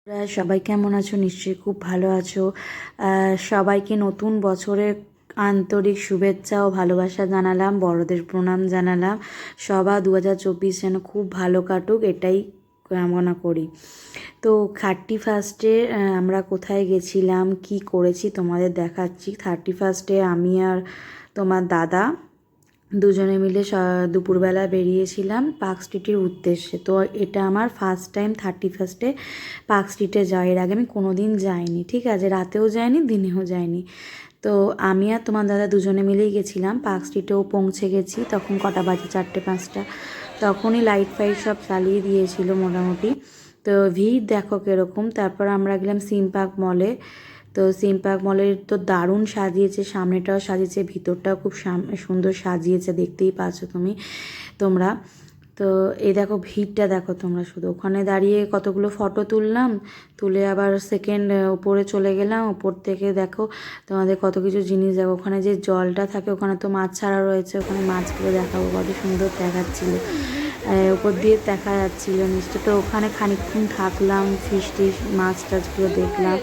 সবাই কেমন আছো? নিশ্চয়ই খুব ভালো আছো। সবাইকে নতুন বছরের আন্তরিক শুভেচ্ছা ও ভালোবাসা জানালাম, বড়দের প্রণাম জানালাম। সবার 2024 যেন খুব ভালো কাটুক, এটাই কামনা করি। তো 31 আমরা কোথায় গেছিলাম, কি করেছি তোমাদের দেখাচ্ছি। 31 আমি আর তোমার দাদা দুজনে মিলে দুপুরবেলা বেরিয়েছিলাম পার্ক স্ট্রিটের উদ্দেশ্যে। তো এটা আমার ফার্স্ট টাইম 31 পার্ক স্ট্রিটে যাওয়া। এর আগে আমি কোনো দিন যাইনি, ঠিক আছে, রাতেও যাইনি দিনেও যাইনি। তো আমি আর তোমার দাদা দুজনে মিলেই গেছিলাম। পার্ক স্ট্রিটেও পৌঁছে গেছি তখন কটা বাজে, 4-5টা। তখনই লাইট ফাইট সব চালিয়ে দিয়েছিল মোটামুটি। তো ভিড় দেখো কীরকম। তারপর আমরা গেলাম সিম পার্ক মলে। তো সিম পার্ক মলের তো দারুণ সাজিয়েছে, সামনেটাও সাজিয়েছে, ভিতরটাও খুব সুন্দর সাজিয়েছে, দেখতেই পাচ্ছ তোমরা। তো এই দেখো ভিড়টা দেখো তোমরা, শুধু ওখানে দাঁড়িয়ে কতগুলো ফটো তুললাম, তুলে আবার সেকেন্ড ওপরে চলে গেলাম। ওপর থেকে দেখো তোমাদের কত কিছু জিনিস দেখো। ওখানে যে জলটা থাকে ওখানে তো মাছ ছাড়া রয়েছে, ওখানে মাছগুলো দেখাবো, কত সুন্দর দেখাচ্ছিলো, উপর দিয়ে দেখা যাচ্ছিলো নিচটা। তো ওখানে খানিকক্ষণ থাকলাম, ফিশ টিশ মাছ টাছগুলো দেখলাম।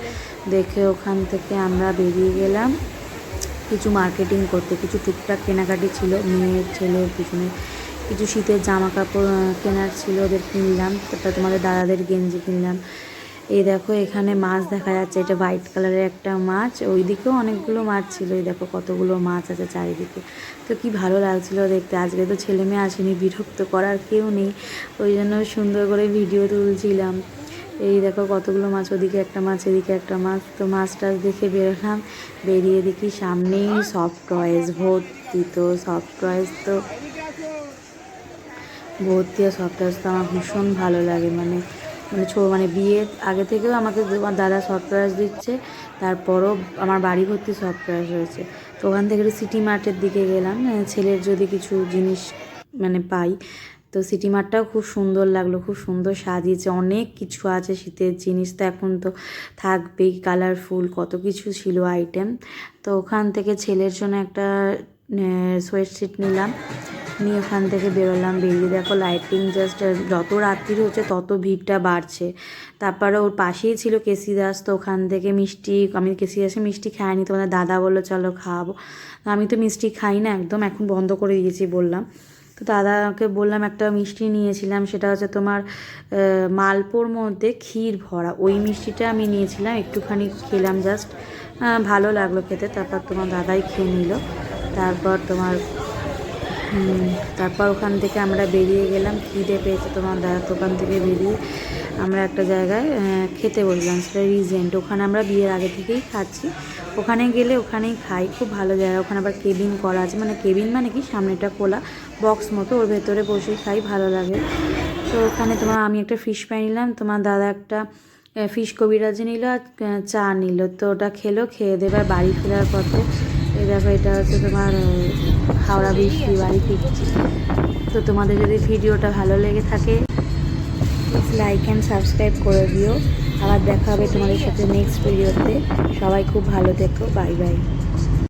দেখে ওখান থেকে আমরা বেরিয়ে গেলাম কিছু মার্কেটিং করতে। কিছু টুকটাক কেনাকাটি ছিল, মেয়ের ছেলের পিছনে কিছু শীতের জামা কাপড় কেনার ছিল, ওদের কিনলাম। তারপর তোমাদের দাদাদের গেঞ্জি কিনলাম। এই দেখো এখানে মাছ দেখা যাচ্ছে, এটা হোয়াইট কালারের একটা মাছ, ওইদিকেও অনেকগুলো মাছ ছিল। এই দেখো কতগুলো মাছ আছে চারিদিকে। তো কি ভালো লাগছিলো দেখতে। আজকে তো ছেলে মেয়ে আসেনি, বিরক্ত করার কেউ নেই, ওই জন্য সুন্দর করে ভিডিও তুলছিলাম। এই দেখো কতগুলো মাছ, ওদিকে একটা মাছ এদিকে একটা মাছ। তো মাছ টাছ দেখে বেরোলাম, বেরিয়ে দেখি সামনেই সফট টয়েস ভর্তি। তো সফট টয়েস তো ভর্তি, আর সফট টয়েস তো আমার ভীষণ ভালো লাগে। মানে মানে বিয়ের আগে থেকেও আমাকে আমার দাদা সফট টয়েস দিচ্ছে, তারপরও আমার বাড়ি ভর্তি সফট টয়েস রয়েছে। তো ওখান থেকে সিটি মার্টের দিকে গেলাম, ছেলের যদি কিছু জিনিস পাই। তো সিটি মার্টটাও খুব সুন্দর লাগলো, খুব সুন্দর সাজিয়েছে, অনেক কিছু আছে শীতের জিনিস, তো এখন তো থাকবেই, কালারফুল কত কিছু ছিল আইটেম। তো ওখান থেকে ছেলের জন্য একটা সোয়েটশিট নিলাম, নিয়ে ওখান থেকে বেরোলাম। বেরিয়ে দেখো লাইটিং জাস্ট, যত রাত্রি হচ্ছে তত ভিড়টা বাড়ছে। তারপরে ওর পাশেই ছিল কেসি দাস, তো ওখান থেকে মিষ্টি, আমি কেসি দাসে মিষ্টি খাইনি, তোমাদের দাদা বললো চলো খাওয়াবো। আমি তো মিষ্টি খাই না একদম, এখন বন্ধ করে দিয়েছি বললাম। তো দাদাকে বললাম একটা মিষ্টি নিয়েছিলাম, সেটা হচ্ছে তোমার মালপোর মধ্যে ক্ষীর ভরা, ওই মিষ্টিটা আমি নিয়েছিলাম, একটুখানি খেলাম জাস্ট, ভালো লাগলো খেতে। তারপর তোমার দাদাই খেয়ে নিল। তারপর ওখান থেকে আমরা বেরিয়ে গেলাম, খিদে পেয়েছে তোমার দাদার দোকান থেকে বেরিয়ে আমরা একটা জায়গায় খেতে বসলাম, সেটা রিজেন্ট। ওখানে আমরা বিয়ের আগে থেকেই খাচ্ছি, ওখানে গেলে ওখানেই খাই, খুব ভালো জায়গা। ওখানে আবার কেবিন করা আছে, কেবিন কি সামনেটা খোলা বক্স মতো, ওর ভেতরে বসে খাই, ভালো লাগে। তো ওখানে আমি একটা ফিশ ফ্রাই নিলাম, তোমার দাদা একটা ফিশ কবিরাজি নিল আর চা নিল। তো ওটা খেলো, খেয়ে দেবার বাড়ি ফেরার পথে এই দেখো এটা হচ্ছে তোমার হাওড়া ব্রিজ দিয়ে বাড়ি ফিরছি। তো তোমাদের যদি ভিডিওটা ভালো লেগে থাকে প্লিজ লাইক অ্যান্ড সাবস্ক্রাইব করে দিও। আবার দেখা হবে তোমাদের সাথে নেক্সট ভিডিওতে। সবাই খুব ভালো থেকো, বাই বাই।